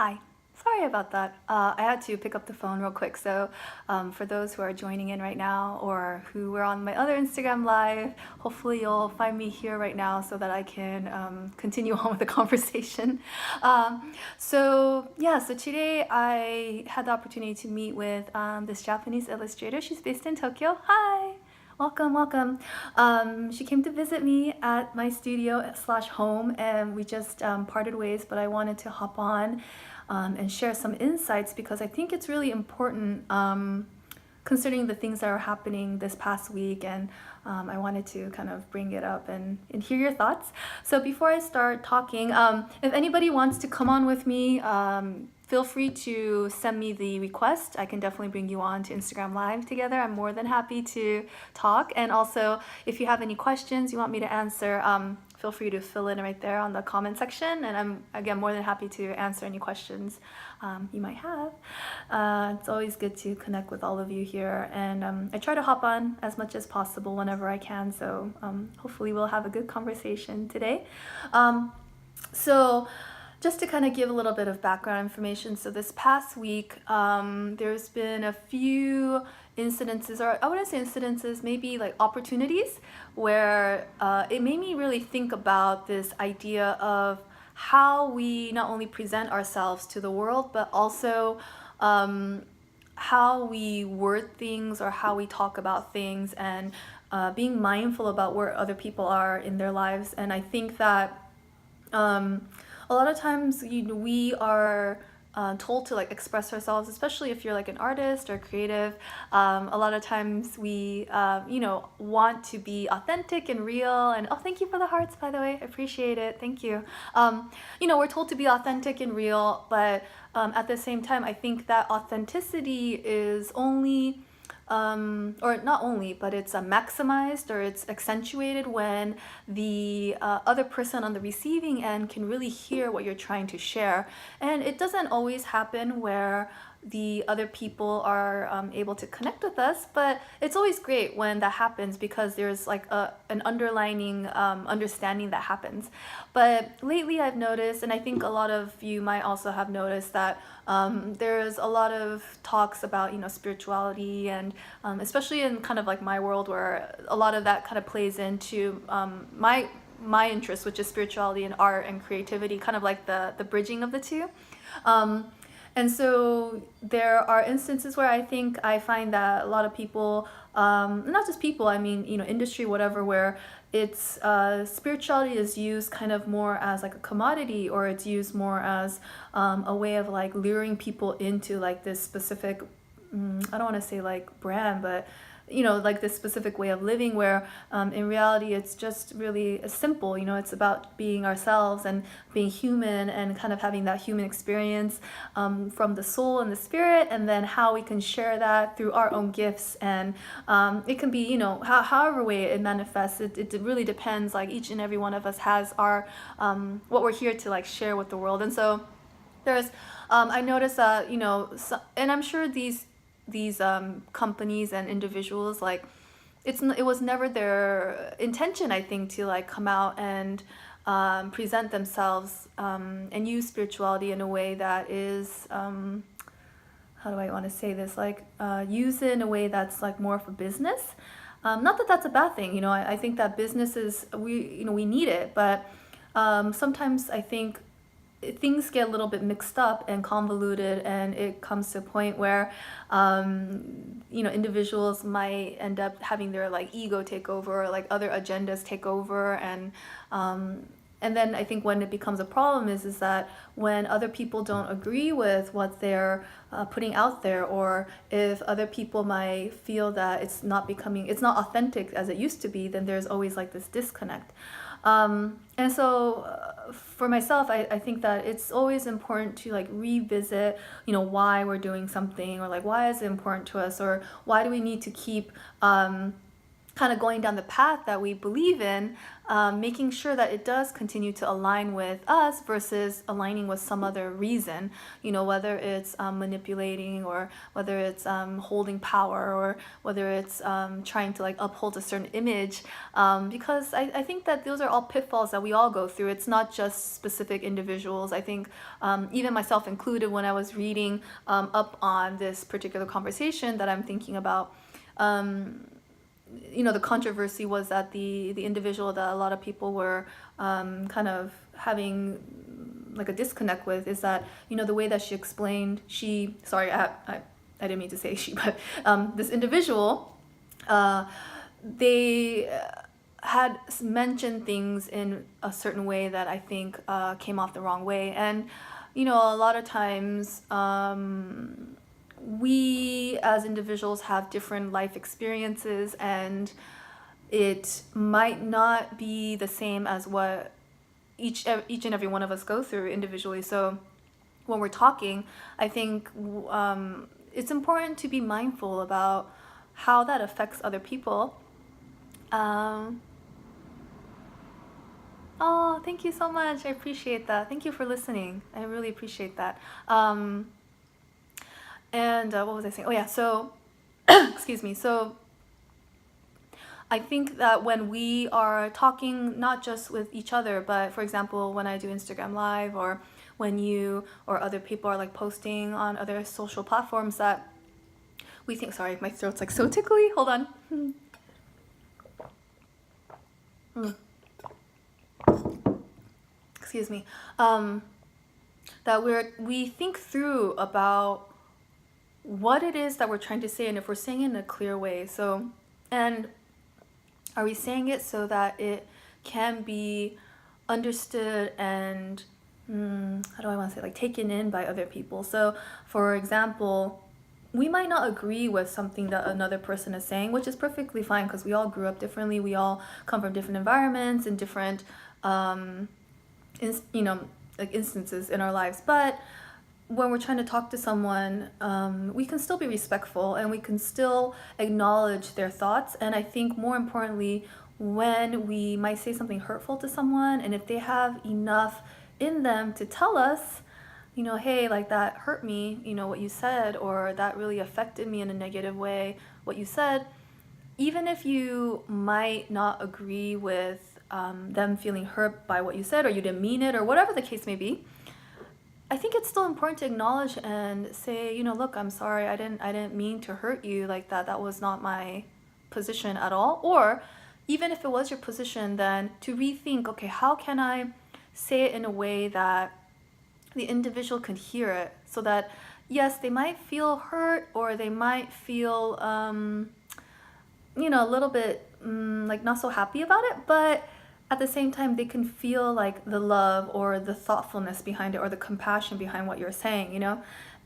Hi. Sorry about that. I had to pick up the phone real quick. So, for those who are joining in right now or who were on my other Instagram live, hopefully you'll find me here right now so that I can continue on with the conversation. So today I had the opportunity to meet with this Japanese illustrator. She's based in Tokyo. Hi. Welcome, welcome. She came to visit me at my studio slash home, and we just parted ways, but I wanted to hop on and share some insights because I think it's really important considering the things that are happening this past week, and I wanted to kind of bring it up and hear your thoughts. So before I start talking, if anybody wants to come on with me, feel free to send me the request. I can definitely bring you on to Instagram Live together. I'm more than happy to talk. And also, if you have any questions you want me to answer, feel free to fill in right there on the comment section. And I'm, again, more than happy to answer any questions you might have. It's always good to connect with all of you here. And I try to hop on as much as possible whenever I can. So hopefully we'll have a good conversation today. So just to kind of give a little bit of background information, so this past week, there's been a few incidences, or I wouldn't say incidences, maybe like opportunities, where it made me really think about this idea of how we not only present ourselves to the world, but also how we word things or how we talk about things, and being mindful about where other people are in their lives. And I think that a lot of times we are told to like express ourselves, especially if you're like an artist or creative. A lot of times we want to be authentic and real, and oh, thank you for the hearts, by the way, I appreciate it, thank you. We're told to be authentic and real, but at the same time I think that authenticity is only or not only, but it's maximized or it's accentuated when the other person on the receiving end can really hear what you're trying to share. And it doesn't always happen where the other people are able to connect with us, but it's always great when that happens because there's like an underlining understanding that happens. But lately I've noticed, and I think a lot of you might also have noticed, that there's a lot of talks about spirituality, and especially in kind of like my world where a lot of that kind of plays into my interest, which is spirituality and art and creativity, kind of like the bridging of the two. And so there are instances where I find that a lot of people, not just people, I mean, industry, whatever, where it's spirituality is used kind of more as like a commodity, or it's used more as a way of like luring people into like this specific, I don't want to say like brand, but like this specific way of living, where in reality it's just really simple. It's about being ourselves and being human and kind of having that human experience from the soul and the spirit, and then how we can share that through our own gifts. And it can be however way it manifests. It really depends. Like each and every one of us has our what we're here to like share with the world. And so there's I noticed that and I'm sure these companies and individuals, like it was never their intention, I think, to like come out and present themselves and use spirituality in a way that is how do I want to say this, like use it in a way that's like more of a business. Not that that's a bad thing. I think that businesses, we need it, but sometimes I think things get a little bit mixed up and convoluted, and it comes to a point where individuals might end up having their like ego take over, or like other agendas take over. And then I think when it becomes a problem is that when other people don't agree with what they're putting out there, or if other people might feel that it's not authentic as it used to be, then there's always like this disconnect. And so for myself, I think that it's always important to like revisit, why we're doing something, or like why is it important to us, or why do we need to keep kind of going down the path that we believe in, making sure that it does continue to align with us versus aligning with some other reason, whether it's manipulating, or whether it's holding power, or whether it's trying to like uphold a certain image, because I think that those are all pitfalls that we all go through. It's not just specific individuals. I think even myself included, when I was reading up on this particular conversation that I'm thinking about, the controversy was that the individual that a lot of people were kind of having like a disconnect with is that, the way that she explained, I didn't mean to say she, but this individual, they had mentioned things in a certain way that I think came off the wrong way. And, a lot of times, we as individuals have different life experiences, and it might not be the same as what each and every one of us go through individually. So when we're talking, I think it's important to be mindful about how that affects other people. Oh, thank you so much. I appreciate that. Thank you for listening. I really appreciate that. And what was I saying? Oh yeah, so excuse me. So I think that when we are talking not just with each other, but for example, when I do Instagram Live, or when you or other people are like posting on other social platforms, that we think, sorry, my throat's like so tickly. Hold on. Excuse me. That we think through about what it is that we're trying to say, and if we're saying it in a clear way. So, and are we saying it so that it can be understood and how do I want to say, like, taken in by other people? So for example, we might not agree with something that another person is saying, which is perfectly fine, because we all grew up differently, we all come from different environments and different instances in our lives. But when we're trying to talk to someone, we can still be respectful, and we can still acknowledge their thoughts. And I think more importantly, when we might say something hurtful to someone, and if they have enough in them to tell us, hey, like, that hurt me, what you said, or that really affected me in a negative way, what you said, even if you might not agree with them feeling hurt by what you said, or you didn't mean it, or whatever the case may be, I think it's still important to acknowledge and say, look, I'm sorry, I didn't mean to hurt you like that. That was not my position at all. Or even if it was your position, then to rethink, okay, how can I say it in a way that the individual can hear it, so that, yes, they might feel hurt, or they might feel, a little bit like not so happy about it, but at the same time, they can feel like the love or the thoughtfulness behind it, or the compassion behind what you're saying,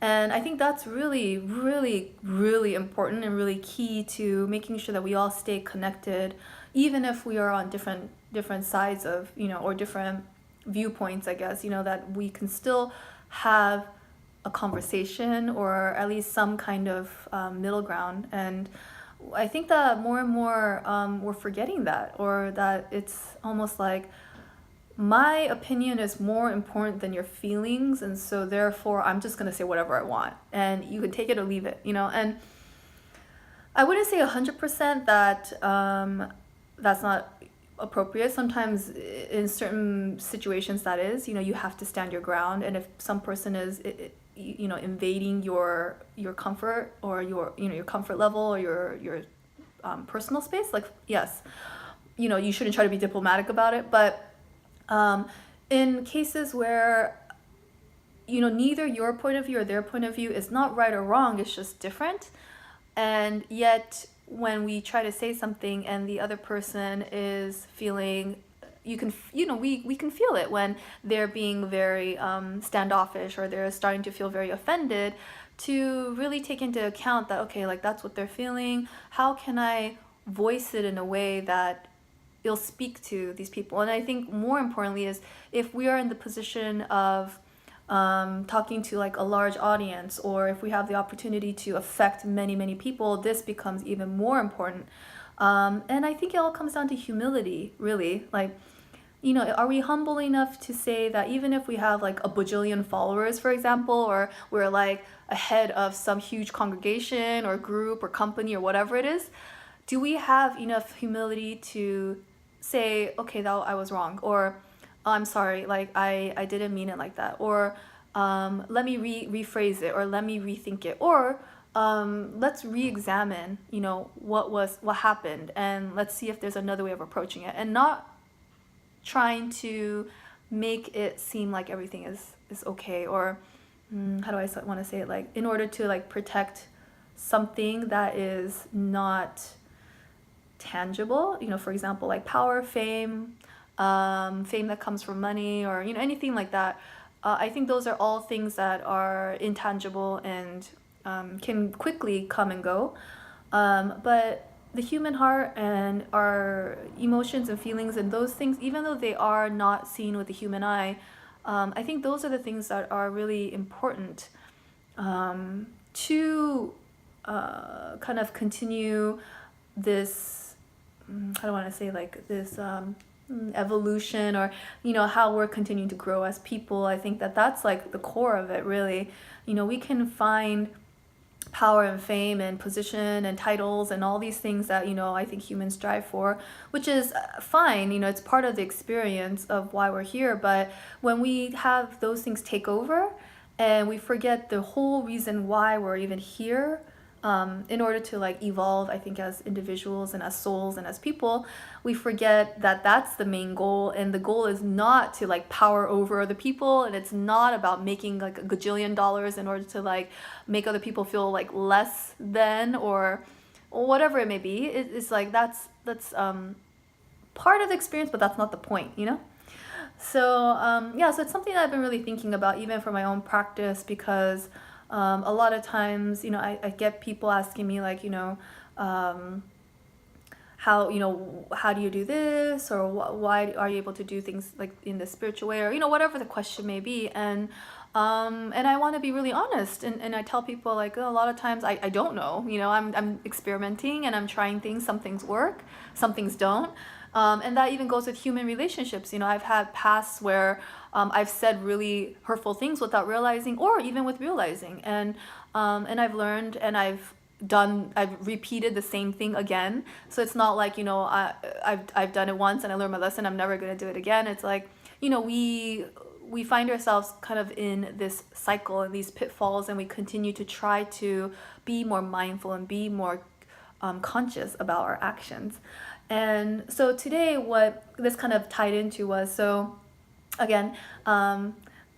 And I think that's really, really, really important and really key to making sure that we all stay connected, even if we are on different sides of, or different viewpoints, I guess, that we can still have a conversation, or at least some kind of middle ground. And I think that more and more we're forgetting that, or that it's almost like my opinion is more important than your feelings, and so therefore I'm just going to say whatever I want, and you can take it or leave it, And I wouldn't say 100% that that's not appropriate. Sometimes in certain situations that is, you have to stand your ground, and if some person is invading your comfort, or your comfort level, or your personal space, like, yes, you shouldn't try to be diplomatic about it. But in cases where neither your point of view or their point of view is not right or wrong, it's just different, and yet when we try to say something and the other person is feeling, we can feel it when they're being very standoffish, or they're starting to feel very offended, to really take into account that, okay, like, that's what they're feeling. How can I voice it in a way that it'll speak to these people? And I think more importantly is, if we are in the position of talking to like a large audience, or if we have the opportunity to affect many, many people, this becomes even more important. And I think it all comes down to humility, really. Like, are we humble enough to say that even if we have like a bajillion followers, for example, or we're like ahead of some huge congregation or group or company or whatever it is, do we have enough humility to say, okay, that I was wrong, or "Oh, I'm sorry, like I didn't mean it like that," or let me rephrase it, or let me rethink it, or let's re-examine, what happened, and let's see if there's another way of approaching it, and not trying to make it seem like everything is okay, or how do I want to say it, like in order to like protect something that is not tangible, for example, like power, fame, fame that comes from money, or anything like that. I think those are all things that are intangible and can quickly come and go. But the human heart and our emotions and feelings and those things, even though they are not seen with the human eye, I think those are the things that are really important to kind of continue this, how do I want to say, like this evolution, or how we're continuing to grow as people. I think that that's like the core of it, really. We can find power and fame and position and titles and all these things that I think humans strive for, which is fine. It's part of the experience of why we're here. But when we have those things take over and we forget the whole reason why we're even here, in order to like evolve, I think, as individuals and as souls and as people, we forget that that's the main goal, and the goal is not to like power over other people, and it's not about making like a gajillion dollars in order to like make other people feel like less than, or whatever it may be. It's like that's part of the experience, but that's not the point. So so it's something that I've been really thinking about, even for my own practice, because a lot of times, I get people asking me like, how do you do this, or why are you able to do things like in the spiritual way, or whatever the question may be, and I want to be really honest, and I tell people like, a lot of times I don't know. I'm experimenting and I'm trying things. Some things work, some things don't. And that even goes with human relationships. I've had pasts where I've said really hurtful things without realizing, or even with realizing, and I've learned, and I've repeated the same thing again. So it's not like I've done it once and I learned my lesson, I'm never going to do it again. It's like we find ourselves kind of in this cycle and these pitfalls, and we continue to try to be more mindful and be more conscious about our actions. And so today, what this kind of tied into was, so again,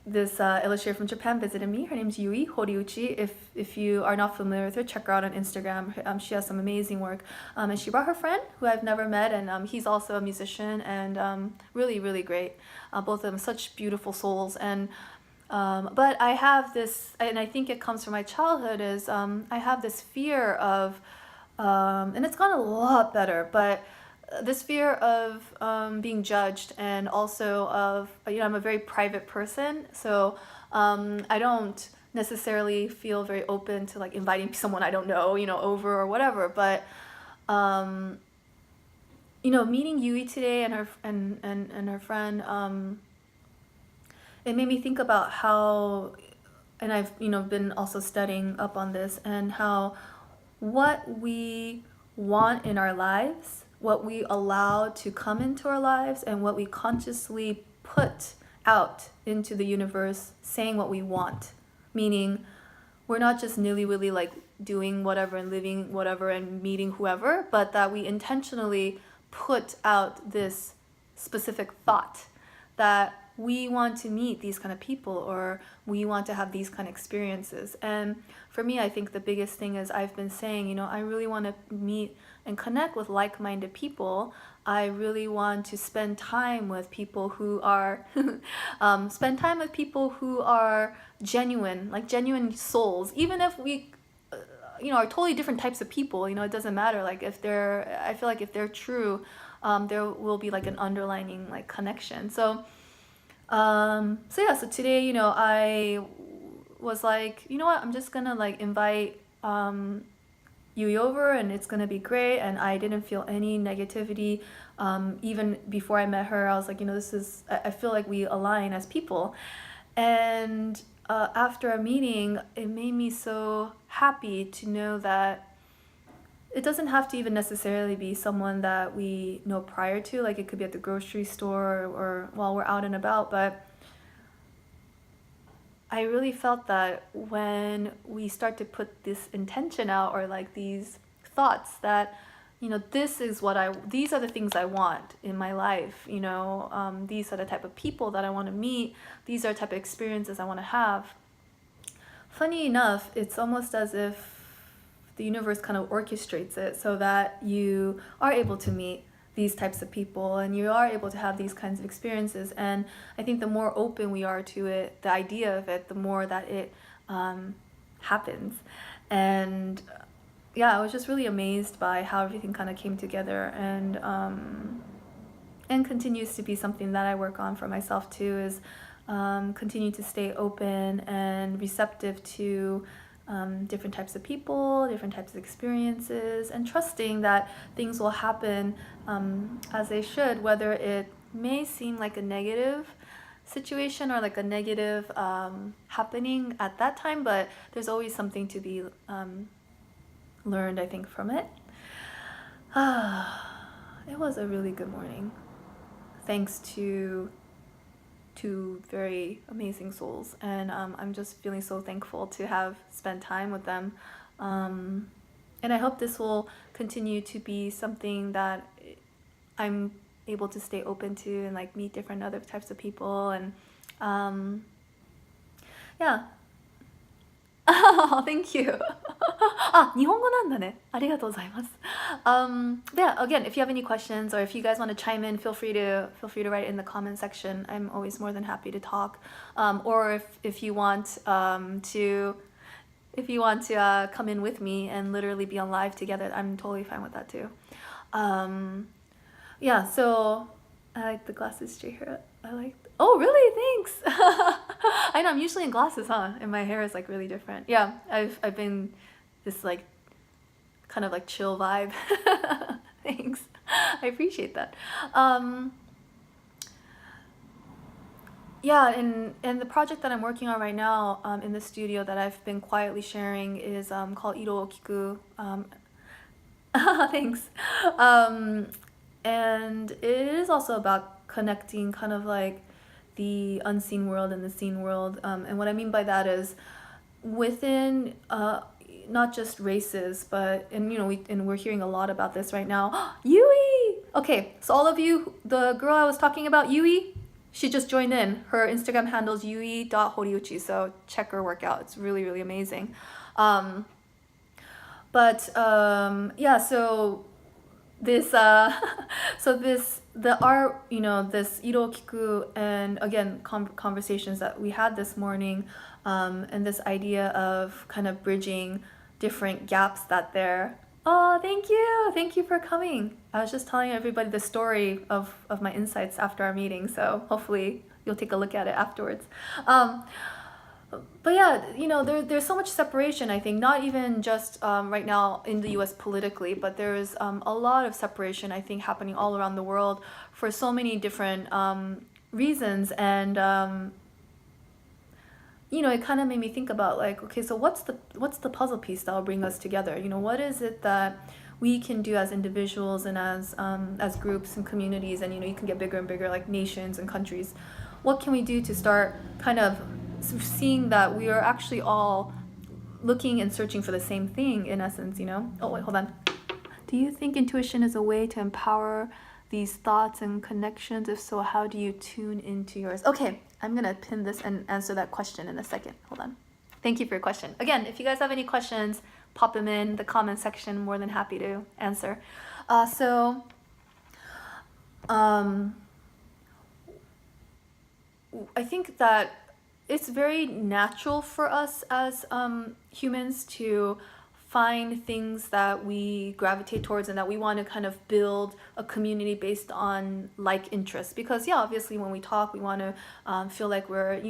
this illustrator from Japan visited me. Her name's Yui Horiuchi. If you are not familiar with her, check her out on Instagram. She has some amazing work. And she brought her friend, who I've never met, and he's also a musician, and really, really great. Both of them such beautiful souls. And but I have this, and I think it comes from my childhood, is I have this fear of, and it's gotten a lot better, but this fear of being judged, and also of, I'm a very private person, so I don't necessarily feel very open to like inviting someone I don't know, over or whatever. But meeting Yui today and her friend, it made me think about how, and I've been also studying up on this, and how what we want in our lives, what we allow to come into our lives, and what we consciously put out into the universe, saying what we want. Meaning, we're not just nilly-willy like doing whatever and living whatever and meeting whoever, but that we intentionally put out this specific thought that we want to meet these kind of people, or we want to have these kind of experiences. And for me, I think the biggest thing is, I've been saying, I really want to meet and connect with like-minded people. I really want to spend time with people who are genuine, like genuine souls, even if we are totally different types of people. It doesn't matter. Like I feel like if they're true, there will be like an underlining like connection. So so today, I was like, I'm just gonna like invite Yui over and it's gonna be great. And I didn't feel any negativity. Even before I met her, I was like, I feel like we align as people. And after a meeting, it made me so happy to know that it doesn't have to even necessarily be someone that we know prior to. Like, it could be at the grocery store or while we're out and about. But I really felt that when we start to put this intention out, or like these thoughts that, these are the things I want in my life, these are the type of people that I want to meet, these are the type of experiences I want to have. Funny enough, it's almost as if the universe kind of orchestrates it so that you are able to meet these types of people and you are able to have these kinds of experiences. And I think the more open we are to it, the idea of it, the more that it happens. And yeah, I was just really amazed by how everything kind of came together, and continues to be something that I work on for myself too, is continue to stay open and receptive to different types of people, different types of experiences, and trusting that things will happen as they should, whether it may seem like a negative situation or like a negative happening at that time, but there's always something to be learned, I think, from it. It was a really good morning, thanks to two very amazing souls, and I'm just feeling so thankful to have spent time with them, and I hope this will continue to be something that I'm able to stay open to and like meet different other types of people, and yeah. Oh, thank you. 日本語なんだね。ありがとうございます。Yeah, again, if you have any questions or if you guys want to chime in, feel free to write it in the comment section. I'm always more than happy to talk. Or if you want to come in with me and literally be on live together, I'm totally fine with that too. Yeah, so I like the glasses straight here. Oh, really? Thanks. I know, I'm usually in glasses, and my hair is like really different. Yeah, I've been this like kind of like chill vibe. Thanks. I appreciate that. Yeah, and the project that I'm working on right now in the studio that I've been quietly sharing is called Iro Kiku. Thanks. And it is also about connecting kind of like the unseen world and the seen world. And what I mean by that is within not just races, but, and we're hearing a lot about this right now. Yui! Okay, so all of you, the girl I was talking about, Yui, she just joined in. Her Instagram handle is yui.horiuchi, so check her work out. It's really, really amazing. Yeah, so this the art, this Iro Kiku, and again conversations that we had this morning, and this idea of kind of bridging different gaps that there. Oh, thank you for coming. I was just telling everybody the story of my insights after our meeting, so hopefully you'll take a look at it afterwards. But yeah, there's so much separation, I think, not even just right now in the US politically, but there's a lot of separation, I think, happening all around the world for so many different reasons. And it kind of made me think about like, okay, so what's the puzzle piece that will bring us together? What is it that we can do as individuals and as groups and communities, and you can get bigger and bigger, like nations and countries. What can we do to start kind of seeing that we are actually all looking and searching for the same thing in essence, Oh, wait, hold on. Do you think intuition is a way to empower these thoughts and connections? If so, how do you tune into yours? Okay, I'm gonna pin this and answer that question in a second. Hold on. Thank you for your question. Again, if you guys have any questions, pop them in the comment section. More than happy to answer. I think that it's very natural for us as humans to find things that we gravitate towards and that we want to kind of build a community based on like interests. Because yeah, obviously when we talk, we want to feel like we're,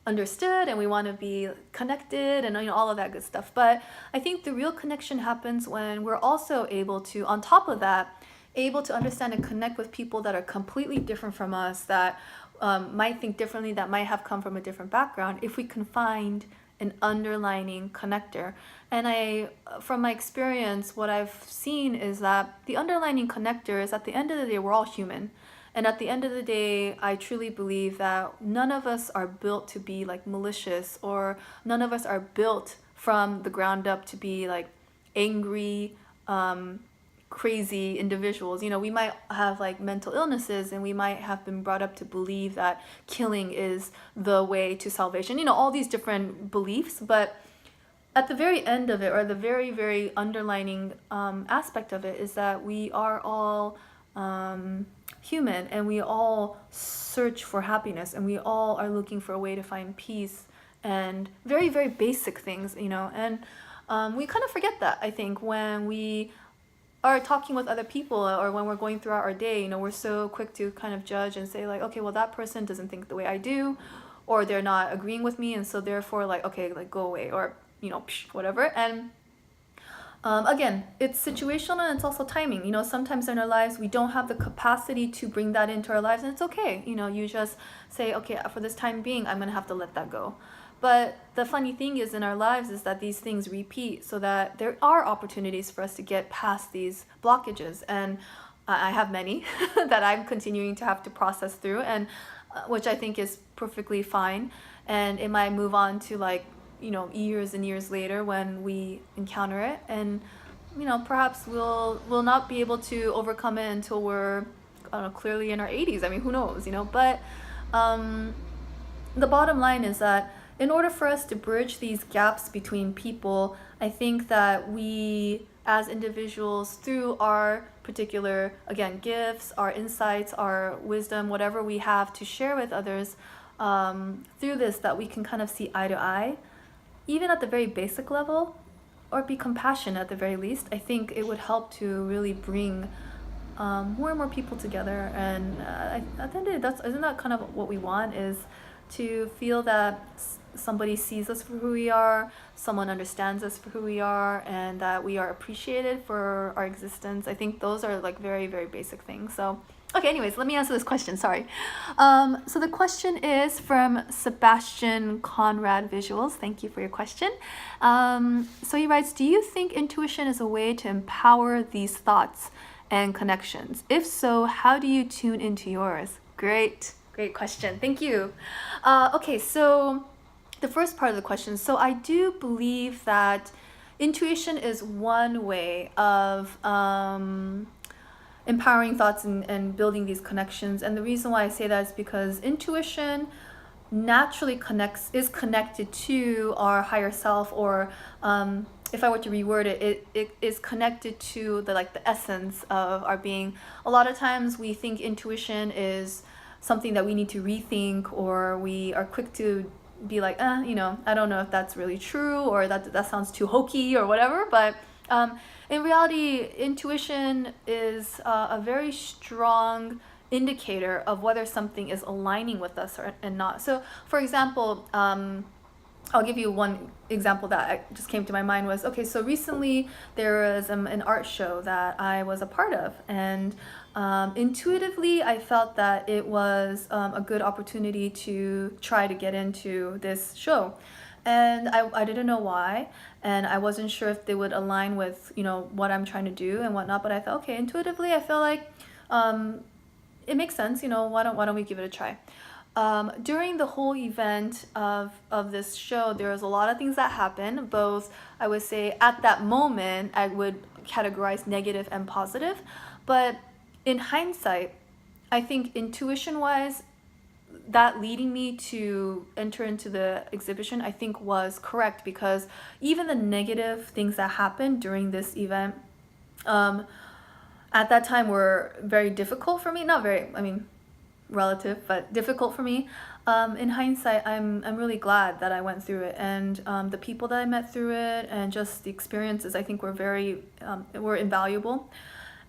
understood and we want to be connected and all of that good stuff. But I think the real connection happens when we're also able to, on top of that, able to understand and connect with people that are completely different from us, that might think differently, that might have come from a different background, if we can find an underlining connector. And from my experience, what I've seen is that the underlining connector is, at the end of the day, we're all human. And at the end of the day, I truly believe that none of us are built to be like malicious, or none of us are built from the ground up to be like angry, crazy individuals. We might have like mental illnesses, and we might have been brought up to believe that killing is the way to salvation, all these different beliefs. But at the very end of it, or the very, very underlining aspect of it, is that we are all human, and we all search for happiness, and we all are looking for a way to find peace, and very, very basic things, and we kind of forget that, I think, when we are talking with other people, or when we're going throughout our day. We're so quick to kind of judge and say like, okay, well, that person doesn't think the way I do, or they're not agreeing with me, and so therefore, like, okay, like, go away, or whatever. And again, it's situational, and it's also timing. Sometimes in our lives we don't have the capacity to bring that into our lives, and it's okay. You just say, okay, for this time being, I'm gonna have to let that go. But the funny thing is, in our lives, is that these things repeat, so that there are opportunities for us to get past these blockages. And I have many that I'm continuing to have to process through, and which I think is perfectly fine. And it might move on to like, years and years later when we encounter it, and perhaps we'll not be able to overcome it until we're, I don't know, clearly in our 80s. I mean, who knows, but the bottom line is that in order for us to bridge these gaps between people, I think that we as individuals, through our particular, again, gifts, our insights, our wisdom, whatever we have to share with others, through this, that we can kind of see eye to eye, even at the very basic level, or be compassionate at the very least. I think it would help to really bring more and more people together. And at the end of the day, isn't that kind of what we want, is to feel that somebody sees us for who we are, someone understands us for who we are, and that we are appreciated for our existence. I think those are like very, very basic things. So okay, anyways, let me answer this question. Sorry. So the question is from Sebastian Conrad Visuals. Thank you for your question. So he writes, do you think intuition is a way to empower these thoughts and connections? If so, how do you tune into yours? Great question. Thank you. Okay, so the first part of the question. So I do believe that intuition is one way of empowering thoughts and building these connections. And the reason why I say that is because intuition naturally is connected to our higher self, or if I were to reword it, it is connected to the essence of our being. A lot of times we think intuition is something that we need to rethink, or we are quick to be like, I don't know if that's really true, or that sounds too hokey or whatever. But in reality, intuition is a very strong indicator of whether something is aligning with us and not. So for example, I'll give you one example that just came to my mind was, okay, so recently there was an art show that I was a part of, and intuitively I felt that it was a good opportunity to try to get into this show. And I didn't know why, and I wasn't sure if they would align with what I'm trying to do and whatnot, but I thought, okay, intuitively I feel like it makes sense, why don't we give it a try. During the whole event of this show, there was a lot of things that happened, both, I would say, at that moment I would categorize negative and positive, but in hindsight, I think intuition wise, that leading me to enter into the exhibition, I think, was correct, because even the negative things that happened during this event at that time were very difficult for me. Not very, relative, but difficult for me. In hindsight, I'm really glad that I went through it, and the people that I met through it, and just the experiences, I think were invaluable.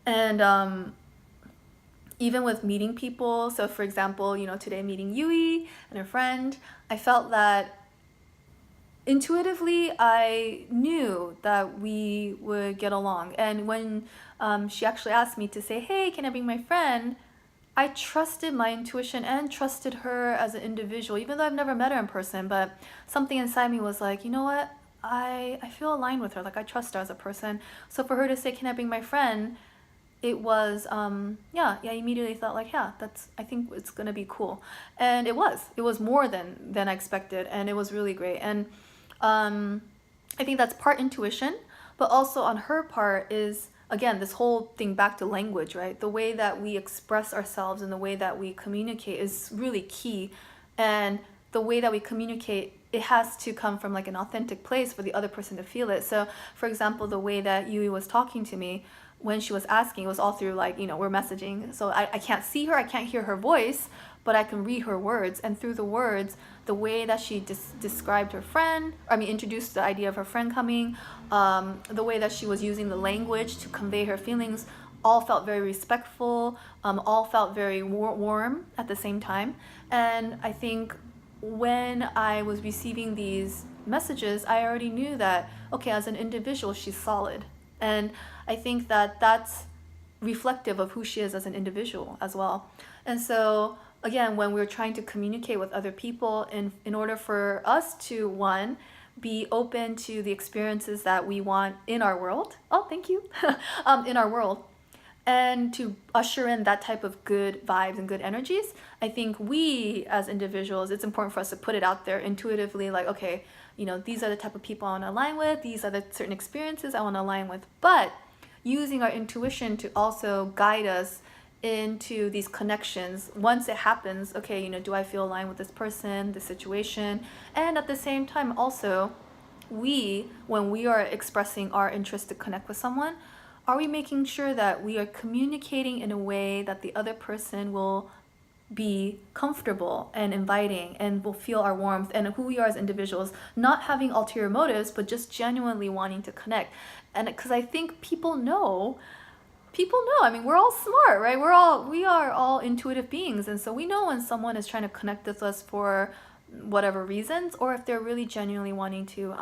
And even with meeting people. So for example, today meeting Yui and her friend, I felt that intuitively I knew that we would get along. And when she actually asked me to say, hey, can I bring my friend? I trusted my intuition and trusted her as an individual, even though I've never met her in person. But something inside me was like, you know what? I feel aligned with her. Like, I trust her as a person. So for her to say, can I bring my friend? It was, I immediately thought like, yeah, I think it's gonna be cool. And it was more than I expected. And it was really great. And I think that's part intuition, but also on her part is, again, this whole thing back to language, right? The way that we express ourselves and the way that we communicate is really key. And the way that we communicate, it has to come from like an authentic place for the other person to feel it. So for example, the way that Yui was talking to me when she was asking, it was all through like, we're messaging. So I can't see her, I can't hear her voice, but I can read her words. And through the words, the way that she described her friend, introduced the idea of her friend coming, the way that she was using the language to convey her feelings, all felt very respectful, all felt very warm at the same time. And I think when I was receiving these messages, I already knew that, okay, as an individual, she's solid. And I think that that's reflective of who she is as an individual as well. And so again, when we're trying to communicate with other people, in order for us to, one, be open to the experiences that we want in our world, thank you, in our world, and to usher in that type of good vibes and good energies, I think we as individuals, it's important for us to put it out there intuitively, like, okay, these are the type of people I want to align with, these are the certain experiences I want to align with, but using our intuition to also guide us into these connections. Once it happens, okay, do I feel aligned with this person, this situation? And at the same time also, when we are expressing our interest to connect with someone, are we making sure that we are communicating in a way that the other person will be comfortable and inviting and will feel our warmth and who we are as individuals, not having ulterior motives, but just genuinely wanting to connect? And because I think people know, we're all smart, right? We are all intuitive beings. And so we know when someone is trying to connect with us for whatever reasons, or if they're really genuinely wanting to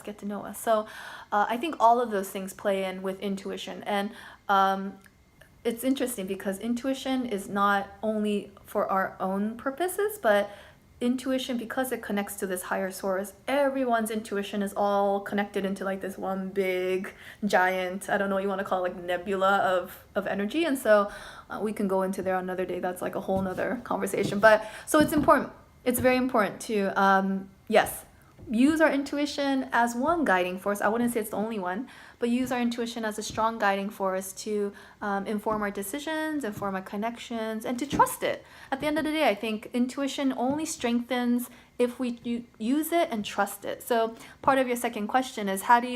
get to know us. So I think all of those things play in with intuition. And it's interesting because intuition is not only for our own purposes, but intuition, because it connects to this higher source, everyone's intuition is all connected into like this one big giant, I don't know what you want to call it, like nebula of energy. And so we can go into there another day, that's like a whole nother conversation. But so it's very important to use our intuition as one guiding force. I wouldn't say it's the only one, but use our intuition as a strong guiding force to inform our decisions, inform our connections, and to trust it. At the end of the day, I think intuition only strengthens if we use it and trust it. So part of your second question is, how do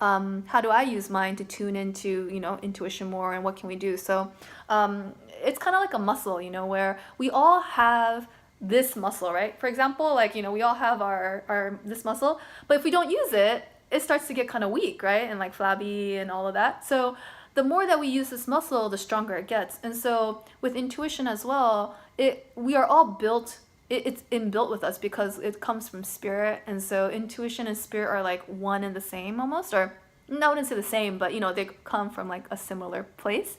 I use mine to tune into, intuition more, and what can we do? So it's kind of like a muscle, where we all have this muscle, right? For example, like, we all have our this muscle, but if we don't use it, it starts to get kind of weak, right? And like flabby and all of that. So the more that we use this muscle, the stronger it gets. And so with intuition as well, we are all built, it's inbuilt with us because it comes from spirit. And so intuition and spirit are like one and the same almost, or I wouldn't say the same, but they come from like a similar place.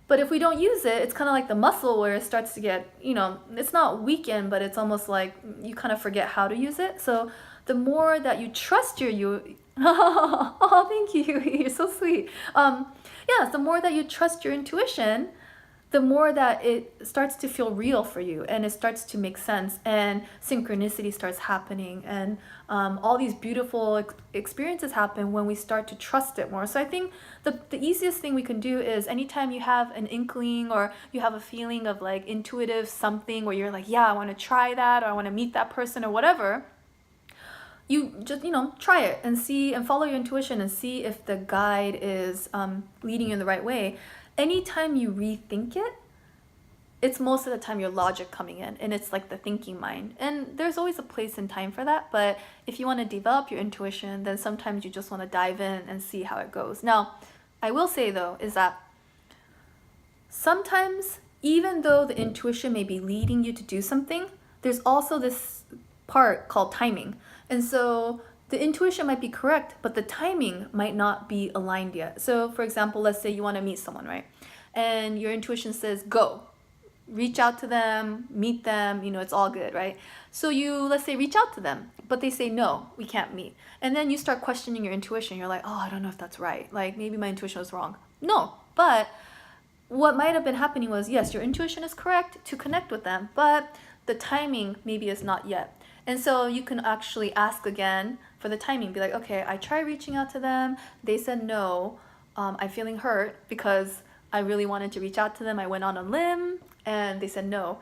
But if we don't use it, it's kind of like the muscle where it starts to get, it's not weakened, but it's almost like you kind of forget how to use it. So the more that you trust oh, thank you, you're so sweet. The more that you trust your intuition, the more that it starts to feel real for you, and it starts to make sense, and synchronicity starts happening, and all these beautiful experiences happen when we start to trust it more. So I think the easiest thing we can do is, anytime you have an inkling or you have a feeling of like intuitive something where you're like, yeah, I want to try that, or I want to meet that person or whatever, you just try it and see, and follow your intuition and see if the guide is leading you in the right way. Anytime you rethink it, it's most of the time your logic coming in, and it's like the thinking mind. And there's always a place and time for that, but if you want to develop your intuition, then sometimes you just want to dive in and see how it goes. Now, I will say though, is that sometimes, even though the intuition may be leading you to do something, there's also this part called timing. And so the intuition might be correct, but the timing might not be aligned yet. So for example, let's say you want to meet someone, right? And your intuition says, go, reach out to them, meet them, it's all good, right? So you, let's say, reach out to them, but they say, no, we can't meet. And then you start questioning your intuition. You're like, oh, I don't know if that's right. Like, maybe my intuition was wrong. No, but what might have been happening was, yes, your intuition is correct to connect with them, but the timing maybe is not yet. And so you can actually ask again for the timing. Be like, okay, I tried reaching out to them. They said no. I'm feeling hurt because I really wanted to reach out to them. I went on a limb and they said no.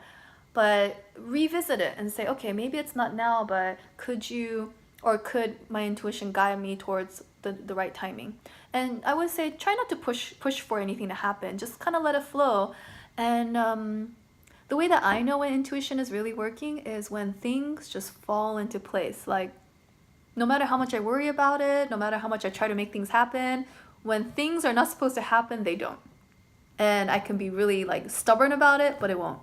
But revisit it and say, okay, maybe it's not now, but could my intuition guide me towards the right timing? And I would say try not to push for anything to happen. Just kind of let it flow. And the way that I know when intuition is really working is when things just fall into place. Like, no matter how much I worry about it, no matter how much I try to make things happen, when things are not supposed to happen, they don't. And I can be really like stubborn about it, but it won't.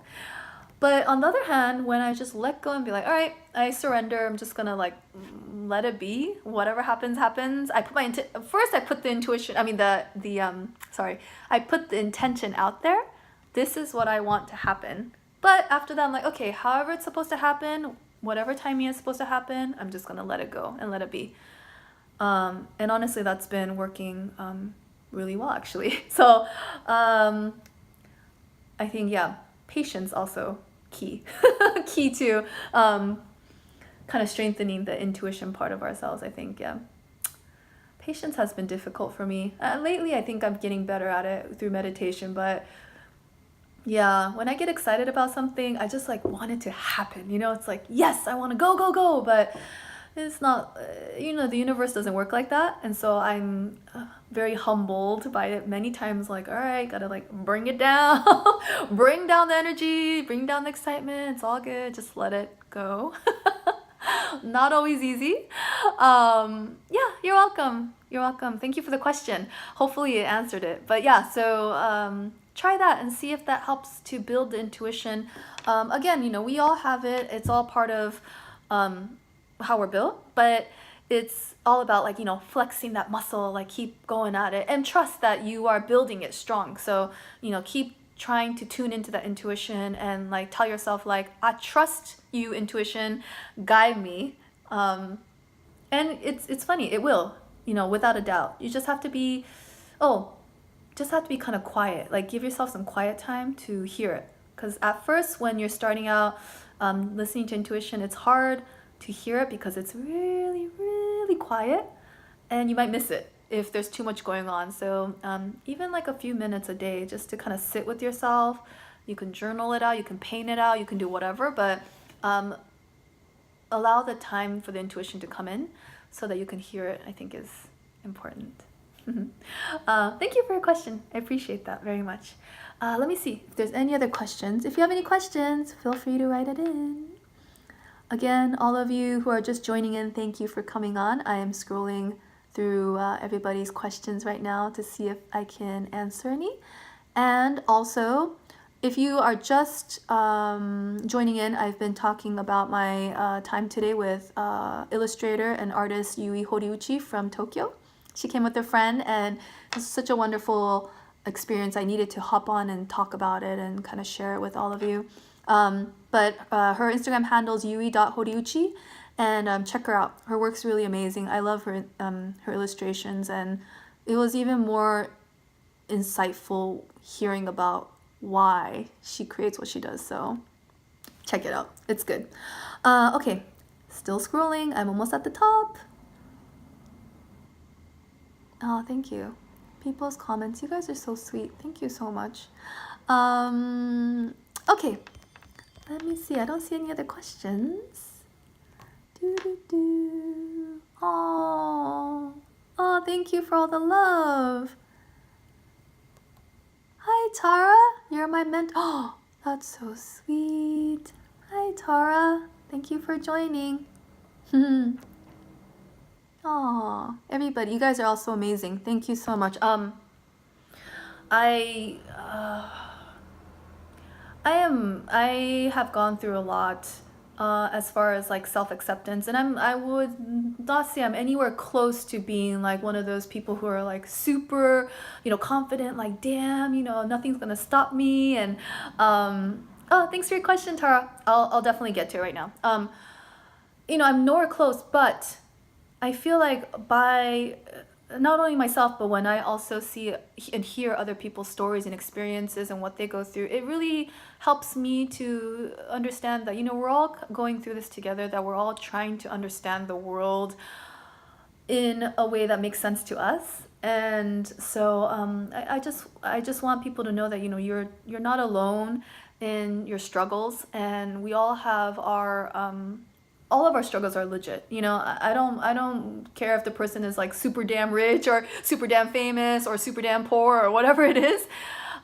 But on the other hand, when I just let go and be like, all right, I surrender. I'm just gonna like let it be. Whatever happens, happens. I put the intuition. I mean I put the intention out there. This is what I want to happen. But after that, I'm like, okay, however it's supposed to happen, whatever timing is supposed to happen, I'm just gonna let it go and let it be. And honestly, that's been working really well, actually. So I think, yeah, patience also key to kind of strengthening the intuition part of ourselves. I think, yeah, patience has been difficult for me lately. I think I'm getting better at it through meditation, but yeah, when I get excited about something, I just like want it to happen. It's like, yes, I want to go, but it's not, the universe doesn't work like that. And so I'm very humbled by it many times. Like, all right, gotta like bring it down, bring down the energy, bring down the excitement. It's all good. Just let it go. Not always easy. Yeah, you're welcome. You're welcome. Thank you for the question. Hopefully it answered it. But yeah, so try that and see if that helps to build the intuition. Again, we all have it. It's all part of how we're built, but it's all about like, flexing that muscle, like keep going at it and trust that you are building it strong. So, keep trying to tune into that intuition and like tell yourself like, I trust you, intuition, guide me. And it's funny, it will, without a doubt. You just have to be kind of quiet. Like give yourself some quiet time to hear it. Because at first when you're starting out listening to intuition, it's hard to hear it because it's really, really quiet and you might miss it if there's too much going on. So even like a few minutes a day just to kind of sit with yourself. You can journal it out, you can paint it out, you can do whatever, but allow the time for the intuition to come in so that you can hear it, I think is important. Thank you for your question. I appreciate that very much. Let me see if there's any other questions. If you have any questions, feel free to write it in. Again, all of you who are just joining in, thank you for coming on. I am scrolling through everybody's questions right now to see if I can answer any. And also, if you are just joining in, I've been talking about my time today with illustrator and artist Yui Horiuchi from Tokyo. She came with a friend and it was such a wonderful experience. I needed to hop on and talk about it and kind of share it with all of you. But her Instagram handle is yui.horiuchi, and check her out. Her work's really amazing. I love her illustrations, and it was even more insightful hearing about why she creates what she does. So check it out. It's good. Okay, still scrolling. I'm almost at the top. Oh, thank you. People's comments. You guys are so sweet. Thank you so much. Okay. Let me see. I don't see any other questions. Oh, thank you for all the love. Hi, Tara. You're my mentor. Oh, that's so sweet. Hi, Tara. Thank you for joining. Oh, everybody, you guys are all so amazing. Thank you so much. I have gone through a lot as far as like self-acceptance, and I would not say I'm anywhere close to being like one of those people who are like super, confident, like damn, nothing's gonna stop me. And oh, thanks for your question, Tara. I'll definitely get to it right now. I'm nowhere close, but I feel like by not only myself, but when I also see and hear other people's stories and experiences and what they go through, it really helps me to understand that, we're all going through this together, that we're all trying to understand the world in a way that makes sense to us. And so I just want people to know that, you're not alone in your struggles, and we all have our all of our struggles are legit. I don't care if the person is like super damn rich or super damn famous or super damn poor or whatever it is.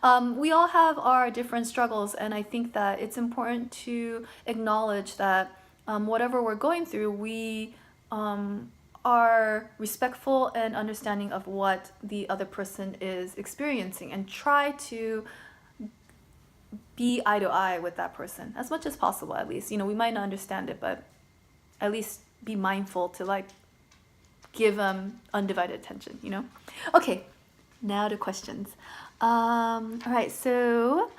We all have our different struggles, and I think that it's important to acknowledge that whatever we're going through, we are respectful and understanding of what the other person is experiencing, and try to be eye to eye with that person as much as possible. At least, we might not understand it, but at least be mindful to like give undivided attention. Okay, now to questions. All right, so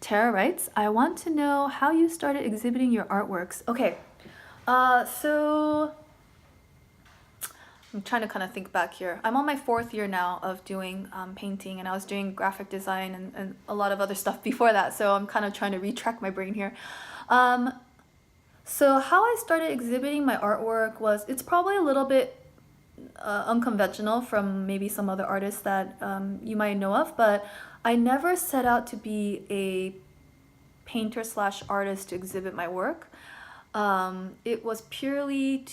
Tara writes, I want to know how you started exhibiting your artworks. Okay, so I'm trying to kind of think back here. I'm on my 4th year now of doing painting, and I was doing graphic design and a lot of other stuff before that, so I'm kind of trying to retrack my brain here. So how I started exhibiting my artwork was, it's probably a little bit unconventional from maybe some other artists that you might know of, but I never set out to be a painter slash artist to exhibit my work. It was purely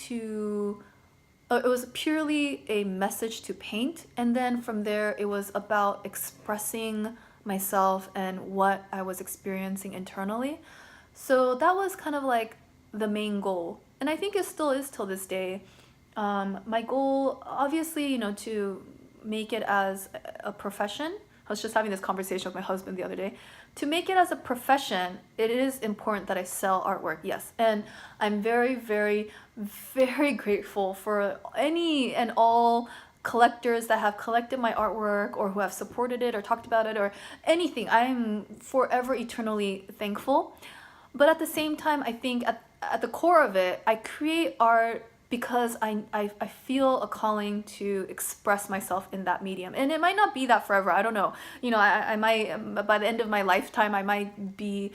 a message to paint, and then from there it was about expressing myself and what I was experiencing internally. So that was kind of like the main goal, and I think it still is till this day. My goal, obviously, to make it as a profession. I was just having this conversation with my husband the other day. To make it as a profession, it is important that I sell artwork, yes. And I'm very, very, very grateful for any and all collectors that have collected my artwork, or who have supported it or talked about it or anything. I'm forever eternally thankful. But at the same time, I think at the core of it, I create art because I feel a calling to express myself in that medium. And it might not be that forever. I don't know. I might, by the end of my lifetime, I might be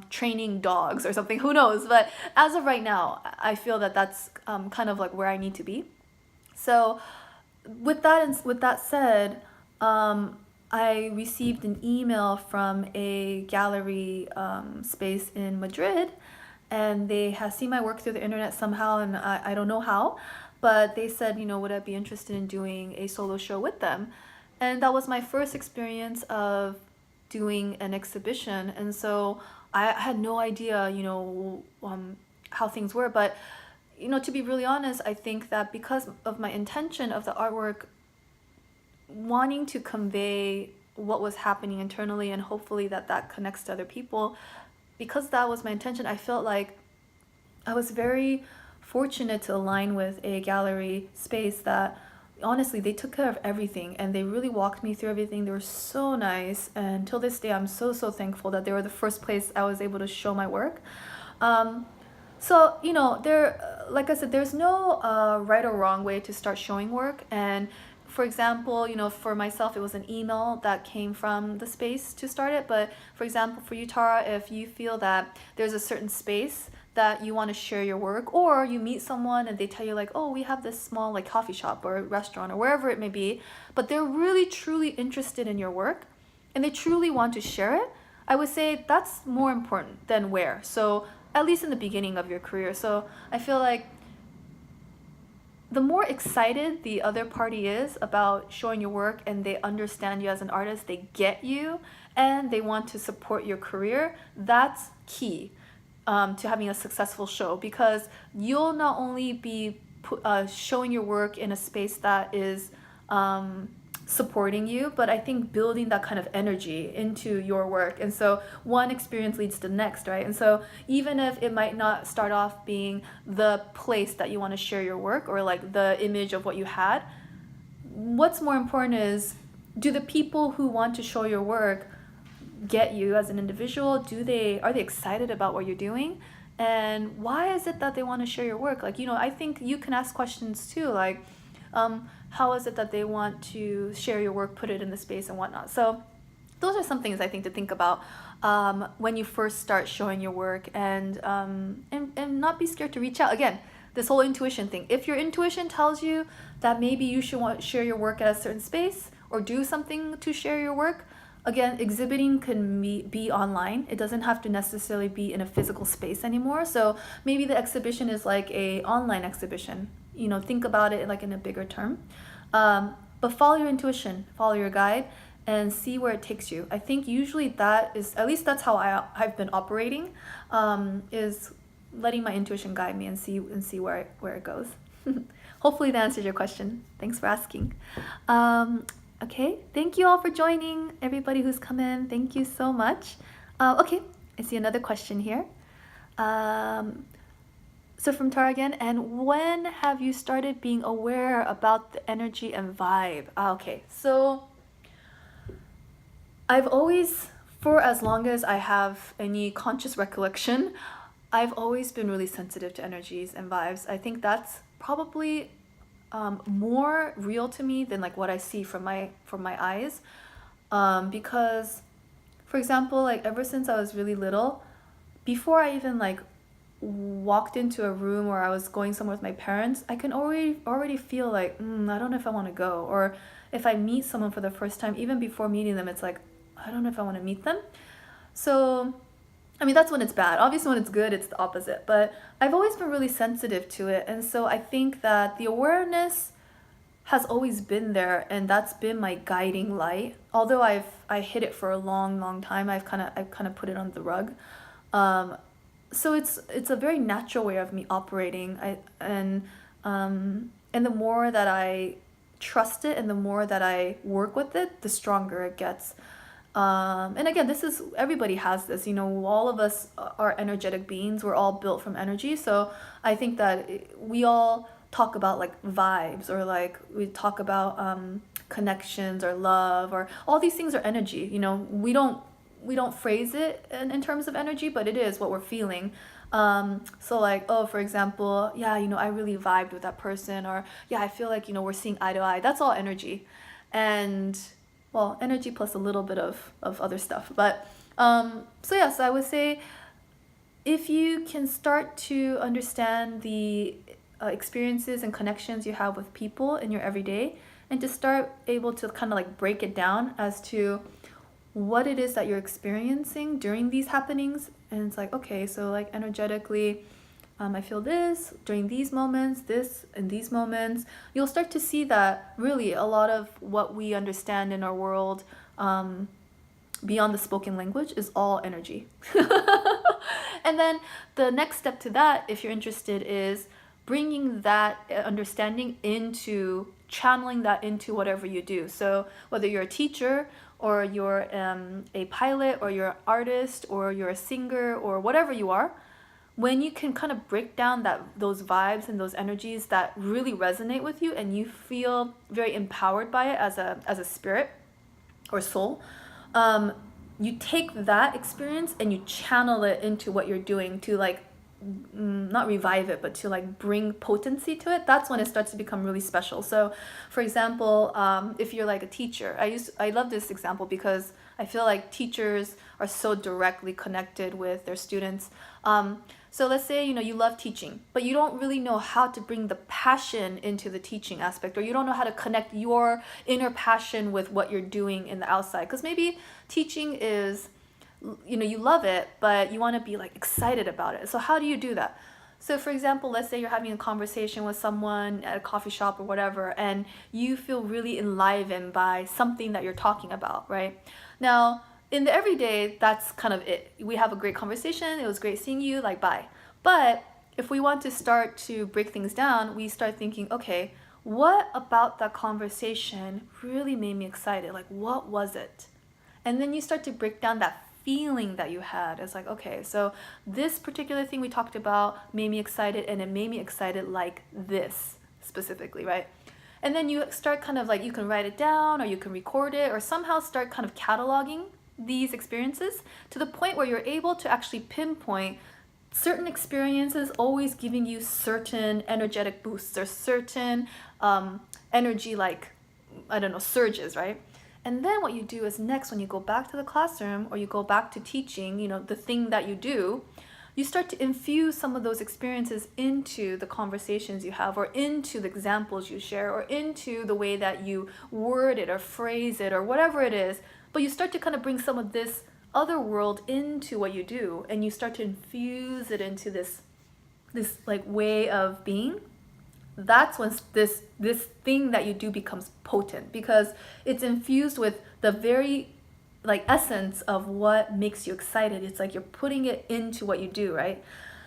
training dogs or something. Who knows? But as of right now, I feel that that's kind of like where I need to be. So with that said, I received an email from a gallery space in Madrid, and they have seen my work through the internet somehow, and I don't know how, but they said, would I be interested in doing a solo show with them? And that was my first experience of doing an exhibition, and so I had no idea, how things were. But to be really honest, I think that because of my intention of the artwork, wanting to convey what was happening internally, and hopefully that connects to other people, because that was my intention, I felt like I was very fortunate to align with a gallery space that honestly, they took care of everything, and they really walked me through everything. They were so nice, and till this day I'm so thankful that they were the first place I was able to show my work. So there, like I said, there's no right or wrong way to start showing work. And for example, for myself, it was an email that came from the space to start it. But for example, for you, Tara, if you feel that there's a certain space that you want to share your work, or you meet someone and they tell you like, oh, we have this small like coffee shop or restaurant or wherever it may be, but they're really truly interested in your work and they truly want to share it, I would say that's more important than where. So at least in the beginning of your career. So I feel like the more excited the other party is about showing your work, and they understand you as an artist, they get you, and they want to support your career, that's key to having a successful show, because you'll not only be showing your work in a space that is supporting you, but I think building that kind of energy into your work. And so one experience leads to the next, right? And so even if it might not start off being the place that you want to share your work or like the image of what you had, what's more important is, do the people who want to show your work get you as an individual? Are they excited about what you're doing? And why is it that they want to share your work? Like, I think you can ask questions too, like, how is it that they want to share your work, put it in the space and whatnot. So those are some things I think to think about when you first start showing your work, and not be scared to reach out. Again, this whole intuition thing. If your intuition tells you that maybe you should want to share your work at a certain space or do something to share your work, again, exhibiting can be online. It doesn't have to necessarily be in a physical space anymore. So maybe the exhibition is like a online exhibition. Think about it like in a bigger term. But follow your intuition, follow your guide, and see where it takes you. I think usually that is, at least that's how I've been operating, is letting my intuition guide me and see where it goes. Hopefully that answers your question. Thanks for asking. Okay, thank you all for joining. Everybody who's come in, thank you so much. Okay, I see another question here. So from Tara again, and when have you started being aware about the energy and vibe? Okay, so I've always, for as long as I have any conscious recollection, I've always been really sensitive to energies and vibes. I think that's probably more real to me than like what I see from my eyes, because, for example, like ever since I was really little, before I even like walked into a room or I was going somewhere with my parents, I can already feel like I don't know if I want to go. Or if I meet someone for the first time, even before meeting them, it's like I don't know if I want to meet them. So I mean, that's when it's bad. Obviously, when it's good, it's the opposite. But I've always been really sensitive to it. And so I think that the awareness has always been there, and that's been my guiding light. Although I hid it for a long time, I've kind of put it on the rug. So it's a very natural way of me operating. And the more that I trust it and the more that I work with it, the stronger it gets. And again, everybody has this, all of us are energetic beings. We're all built from energy. So I think that we all talk about like vibes, or like we talk about connections or love, or all these things are energy. We don't phrase it in terms of energy, but it is what we're feeling. So like, for example, yeah, I really vibed with that person, or yeah, I feel like, we're seeing eye to eye. That's all energy. And well, energy plus a little bit of other stuff. But so yes, I would say if you can start to understand the experiences and connections you have with people in your everyday, and to start able to kind of like break it down as to what it is that you're experiencing during these happenings. And it's like, okay, so like energetically, I feel this during these moments, this in these moments. You'll start to see that really a lot of what we understand in our world, beyond the spoken language, is all energy. And then the next step to that, if you're interested, is bringing that understanding into, channeling that into whatever you do. So whether you're a teacher, or you're a pilot, or you're an artist, or you're a singer, or whatever you are, when you can kind of break down those vibes and those energies that really resonate with you, and you feel very empowered by it as a spirit or soul, you take that experience and you channel it into what you're doing to like not revive it, but to like bring potency to it. That's when it starts to become really special. So for example, if you're like a teacher, I love this example because I feel like teachers are so directly connected with their students. So let's say, you love teaching, but you don't really know how to bring the passion into the teaching aspect, or you don't know how to connect your inner passion with what you're doing in the outside. Because maybe teaching is, you love it, but you want to be like excited about it. So how do you do that? So for example, let's say you're having a conversation with someone at a coffee shop or whatever, and you feel really enlivened by something that you're talking about, right? Now, in the everyday, that's kind of it. We have a great conversation. It was great seeing you, like, bye. But if we want to start to break things down, we start thinking, okay, what about that conversation really made me excited? Like, what was it? And then you start to break down that feeling that you had. It's like, okay, so this particular thing we talked about made me excited, and it made me excited like this specifically, right? And then you start kind of like, you can write it down or you can record it or somehow start kind of cataloging these experiences to the point where you're able to actually pinpoint certain experiences always giving you certain energetic boosts or certain energy, like, I don't know, surges, right? And then what you do is next, when you go back to the classroom or you go back to teaching, the thing that you do, you start to infuse some of those experiences into the conversations you have, or into the examples you share, or into the way that you word it or phrase it or whatever it is. But you start to kind of bring some of this other world into what you do, and you start to infuse it into this like way of being. That's when this thing that you do becomes potent, because it's infused with the very like essence of what makes you excited. It's like you're putting it into what you do, right?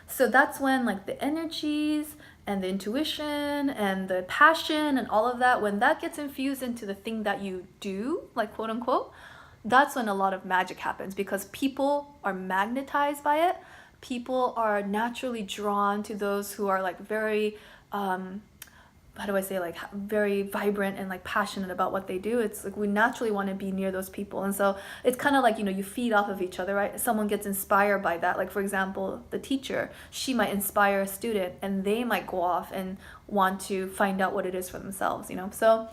So that's when like the energies and the intuition and the passion and all of that, when that gets infused into the thing that you do, like quote unquote, that's when a lot of magic happens, because people are magnetized by it. People are naturally drawn to those who are like very how do I say, like very vibrant and like passionate about what they do. It's like we naturally want to be near those people. And so it's kind of like, you feed off of each other, right? Someone gets inspired by that. Like, for example, the teacher, she might inspire a student and they might go off and want to find out what it is for themselves, So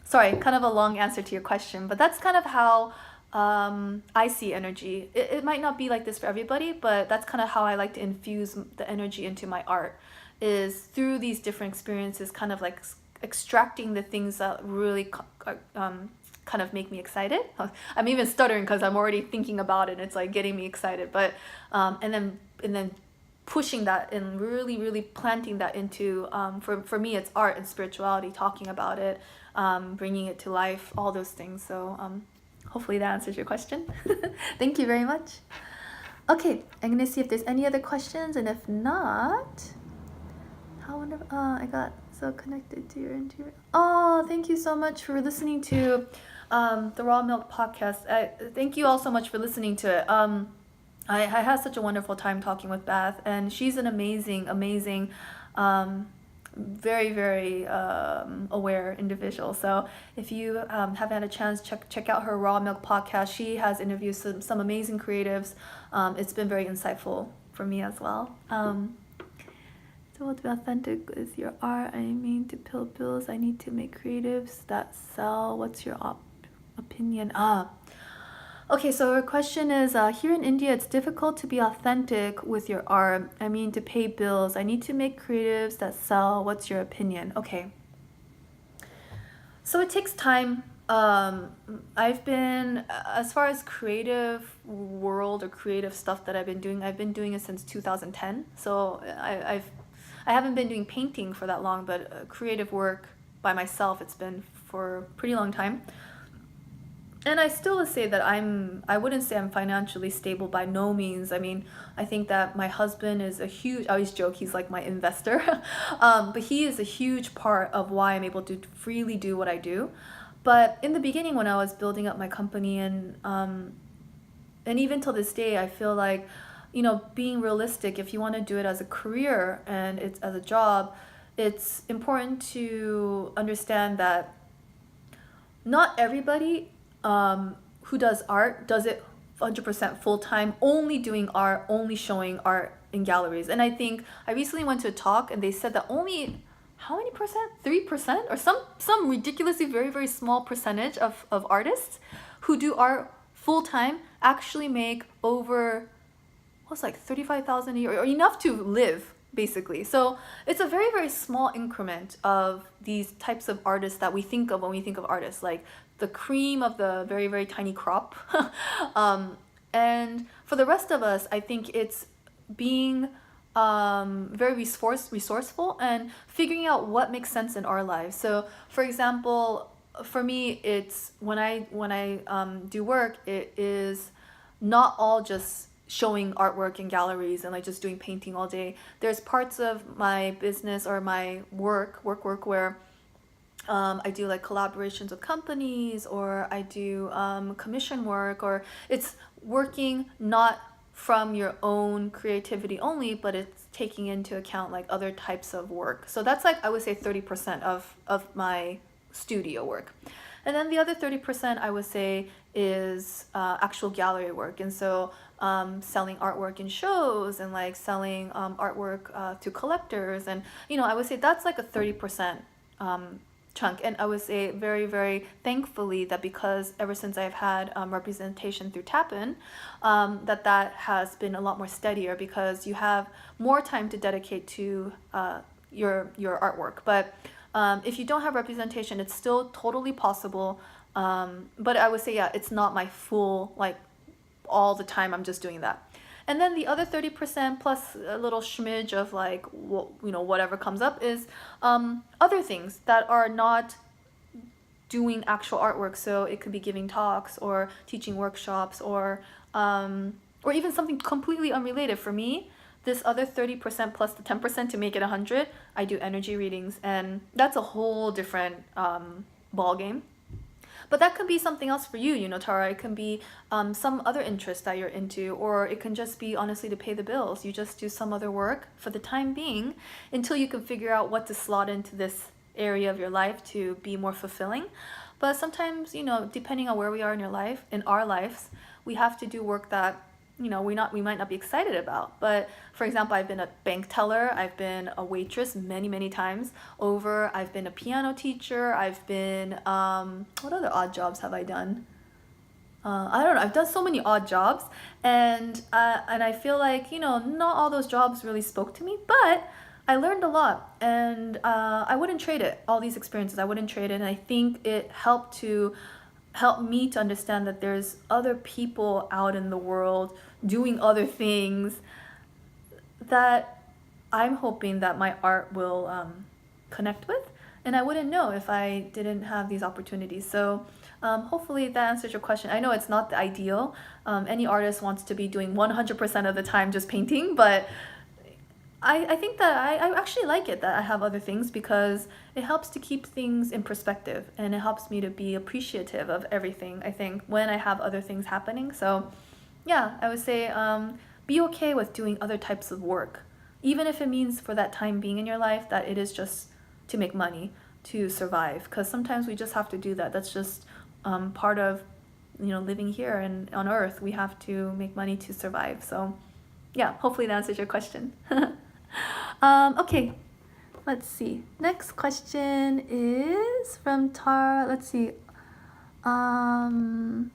sorry, kind of a long answer to your question, but that's kind of how I see energy. It might not be like this for everybody, but that's kind of how I like to infuse the energy into my art, is through these different experiences, kind of like extracting the things that really kind of make me excited. I'm even stuttering because I'm already thinking about it and it's like getting me excited. But and then pushing that and really planting that into for me it's art and spirituality, talking about it, bringing it to life, all those things. So hopefully that answers your question. Thank you very much. Okay, I'm gonna see if there's any other questions, and if not, how wonderful. I got so connected to your interior. Oh, thank you so much for listening to the Raw Milk podcast. Thank you all so much for listening to it. I had such a wonderful time talking with Beth, and she's an amazing, very aware individual. So if you haven't had a chance, check out her Raw Milk podcast. She has interviewed some amazing creatives. It's been very insightful for me as well. So to be authentic with your art, I mean to pay bills, I need to make creatives that sell. What's your opinion? Okay, so her question is, here in India, it's difficult to be authentic with your art. I mean to pay bills. I need to make creatives that sell. What's your opinion? Okay. So it takes time. I've been, as far as creative world or creative stuff that I've been doing it since 2010. So I haven't been doing painting for that long, but creative work by myself, it's been for a pretty long time. And I still would say that I wouldn't say I'm financially stable, by no means. I mean, I think that my husband is I always joke, he's like my investor. But he is a huge part of why I'm able to freely do what I do. But in the beginning, when I was building up my company, and even till this day, I feel like, being realistic, if you want to do it as a career and it's as a job, it's important to understand that not everybody who does art does it 100% full-time, only doing art, only showing art in galleries. And I think I recently went to a talk and they said that only, how many percent? 3%? Or some ridiculously very small percentage of artists who do art full-time actually make over, like 35,000 a year, or enough to live, basically. So it's a very small increment of these types of artists that we think of when we think of artists, like the cream of the very tiny crop. And for the rest of us, I think it's being very resourceful and figuring out what makes sense in our lives. So for example, for me, it's when I do work, it is not all just showing artwork in galleries and like just doing painting all day. There's parts of my business or my work where I do like collaborations with companies, or I do commission work, or it's working not from your own creativity only, but it's taking into account like other types of work. So that's like, I would say 30% of my studio work. And then the other 30% I would say is actual gallery work. And so selling artwork in shows and like selling artwork to collectors. And, you know, I would say that's like a 30% chunk. And I would say very, very thankfully that because ever since I've had representation through Tapin, that has been a lot more steadier, because you have more time to dedicate to your artwork. But if you don't have representation, it's still totally possible. But I would say, yeah, it's not my full, like all the time I'm just doing that. And then the other 30% plus a little smidge of like, you know, whatever comes up is other things that are not doing actual artwork. So it could be giving talks or teaching workshops, or even something completely unrelated. For me, this other 30% plus the 10% to make it 100, I do energy readings, and that's a whole different ball game. But that could be something else for you, you know, Tara. It can be some other interest that you're into, or it can just be honestly to pay the bills. You just do some other work for the time being until you can figure out what to slot into this area of your life to be more fulfilling. But sometimes, you know, depending on where we are in our lives, we have to do work that, you know, we might not be excited about. But for example, I've been a bank teller, I've been a waitress many times over, I've been a piano teacher, I've been what other odd jobs have I done? I don't know, I've done so many odd jobs, and I feel like, you know, not all those jobs really spoke to me, but I learned a lot, and I wouldn't trade it. All these experiences, I wouldn't trade it. And I think it helped me to understand that there's other people out in the world doing other things that I'm hoping that my art will connect with. And I wouldn't know if I didn't have these opportunities. So hopefully that answers your question. I know it's not the ideal. Any artist wants to be doing 100% of the time just painting, but I think that I actually like it that I have other things, because it helps to keep things in perspective, and it helps me to be appreciative of everything, I think, when I have other things happening. So yeah, I would say be okay with doing other types of work, even if it means for that time being in your life that it is just to make money, to survive, because sometimes we just have to do that. That's just part of, you know, living here and on earth. We have to make money to survive. So yeah, hopefully that answers your question. Okay, let's see. Next question is from Tara. Let's see. Oh,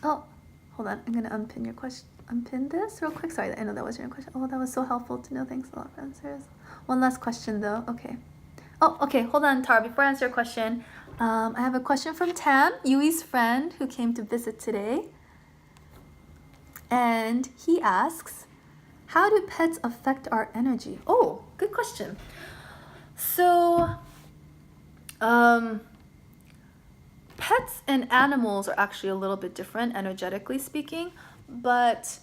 hold on. I'm gonna unpin your question. Unpin this real quick. Sorry, I know that wasn't your question. Oh, that was so helpful to know. Thanks a lot for answers. One last question though. Okay. Oh, okay. Hold on, Tara. Before I answer your question, I have a question from Tam, Yui's friend, who came to visit today, and he asks, how do pets affect our energy? Oh, good question. So, pets and animals are actually a little bit different, energetically speaking, but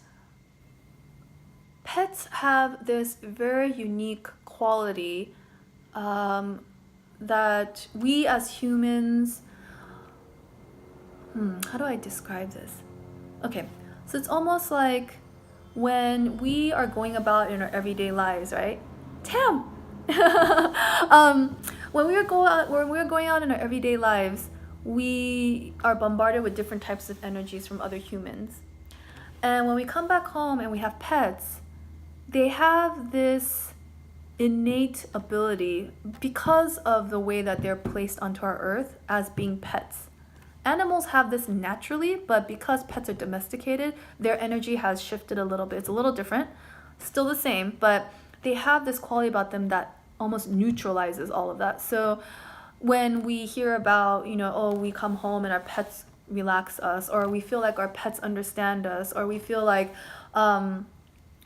pets have this very unique quality that we as humans, how do I describe this? Okay, so it's almost like when we are going about in our everyday lives, right? Tam! When we are going out in our everyday lives, we are bombarded with different types of energies from other humans. And when we come back home and we have pets, they have this innate ability, because of the way that they're placed onto our earth as being pets. Animals have this naturally, but because pets are domesticated, their energy has shifted a little bit. It's a little different, still the same, but they have this quality about them that almost neutralizes all of that. So when we hear about, you know, oh, we come home and our pets relax us, or we feel like our pets understand us, or we feel like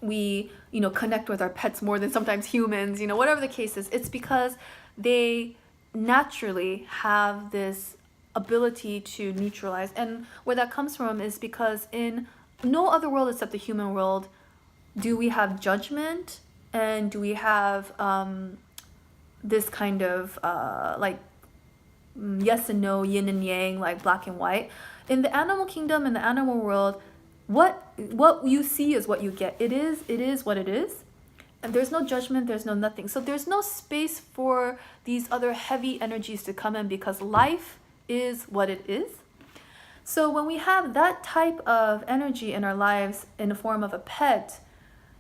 we, you know, connect with our pets more than sometimes humans, you know, whatever the case is, it's because they naturally have this ability to neutralize. And where that comes from is because in no other world except the human world do we have judgment, and do we have this kind of like yes and no, yin and yang, like black and white. In the animal kingdom, in the animal world, what you see is what you get. It is what it is. And there's no judgment, there's no nothing. So there's no space for these other heavy energies to come in, because life is what it is. So when we have that type of energy in our lives in the form of a pet,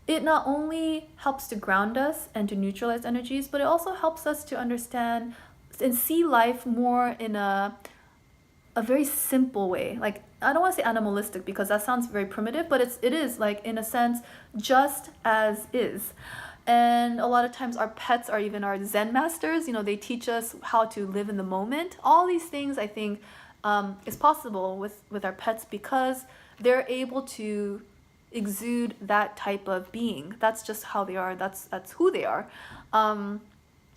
it not only helps to ground us and to neutralize energies, but it also helps us to understand and see life more in a very simple way. Like, I don't want to say animalistic because that sounds very primitive, but it is like, in a sense, just as is. And a lot of times our pets are even our Zen masters. You know, they teach us how to live in the moment. All these things, I think, is possible with our pets because they're able to exude that type of being. That's just how they are. That's who they are.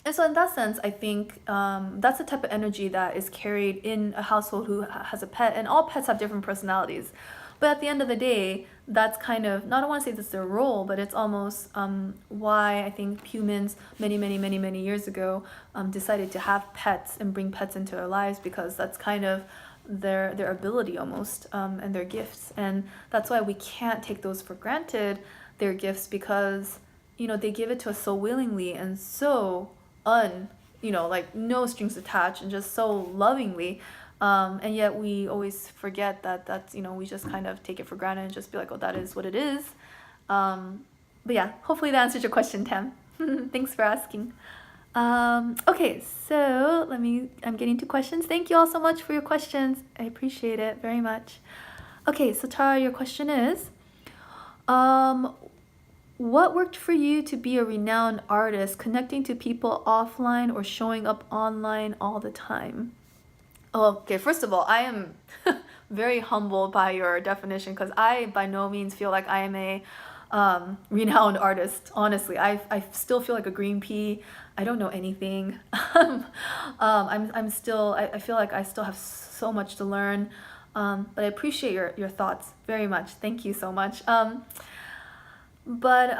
And so in that sense, I think that's the type of energy that is carried in a household who has a pet. And all pets have different personalities. But at the end of the day, that's kind of, not I don't want to say that's their role, but it's almost why I think humans many years ago decided to have pets and bring pets into our lives, because that's kind of their ability almost, and their gifts. And that's why we can't take those for granted, their gifts, because, you know, they give it to us so willingly and so like no strings attached and just so lovingly. And yet we always forget that's, you know, we just kind of take it for granted and just be like, oh, that is what it is. But yeah, hopefully that answers your question, Tam. Thanks for asking. Okay, so I'm getting to questions. Thank you all so much for your questions. I appreciate it very much. Okay, so Tara, your question is, what worked for you to be a renowned artist, connecting to people offline or showing up online all the time? Oh, okay, first of all, I am very humbled by your definition, because I by no means feel like I am a renowned artist. Honestly, I still feel like a green pea. I don't know anything. I'm still, I feel like I still have so much to learn. But I appreciate your thoughts very much. Thank you so much. But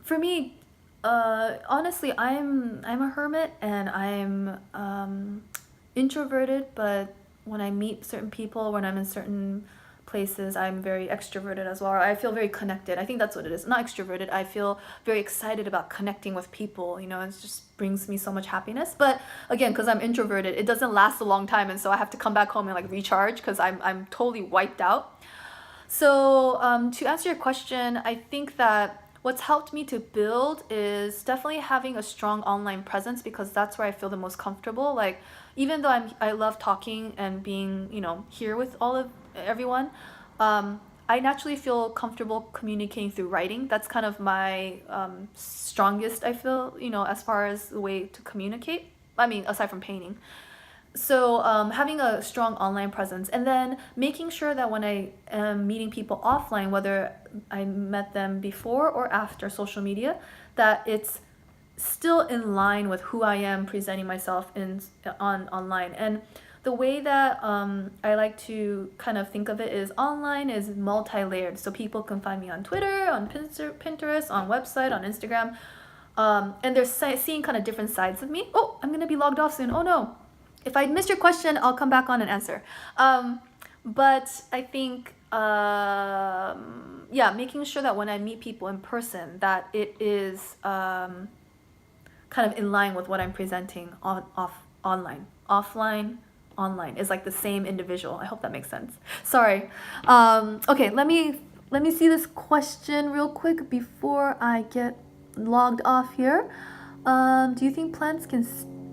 for me, honestly, I'm a hermit, and I'm introverted, but when I meet certain people, when I'm in certain places, I'm very extroverted as well. I feel very connected. I think that's what it is. Not extroverted. I feel very excited about connecting with people, you know, it just brings me so much happiness. But again, because I'm introverted, it doesn't last a long time, and so I have to come back home and like recharge, because I'm totally wiped out. So to answer your question, I think that what's helped me to build is definitely having a strong online presence, because that's where I feel the most comfortable. Like, even though I love talking and being, you know, here with all of everyone, I naturally feel comfortable communicating through writing. That's kind of my strongest, I feel, you know, as far as the way to communicate. I mean, aside from painting. So having a strong online presence, and then making sure that when I am meeting people offline, whether I met them before or after social media, that it's still in line with who I am presenting myself online. And the way that I like to kind of think of it is, online is multi-layered. So people can find me on Twitter, on Pinterest, on website, on Instagram, and they're seeing kind of different sides of me. Oh, I'm gonna be logged off soon. Oh no. If I missed your question, I'll come back on and answer. But I think, yeah, making sure that when I meet people in person, that it is kind of in line with what I'm presenting online. Offline, online is like the same individual. I hope that makes sense. Sorry. Okay, let me see this question real quick before I get logged off here. Do you think plants can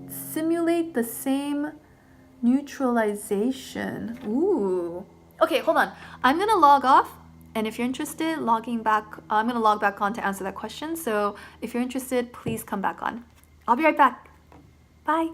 simulate the same neutralization? Ooh. Okay, hold on. I'm gonna log off, and if you're interested, I'm gonna log back on to answer that question. So if you're interested, please come back on. I'll be right back. Bye.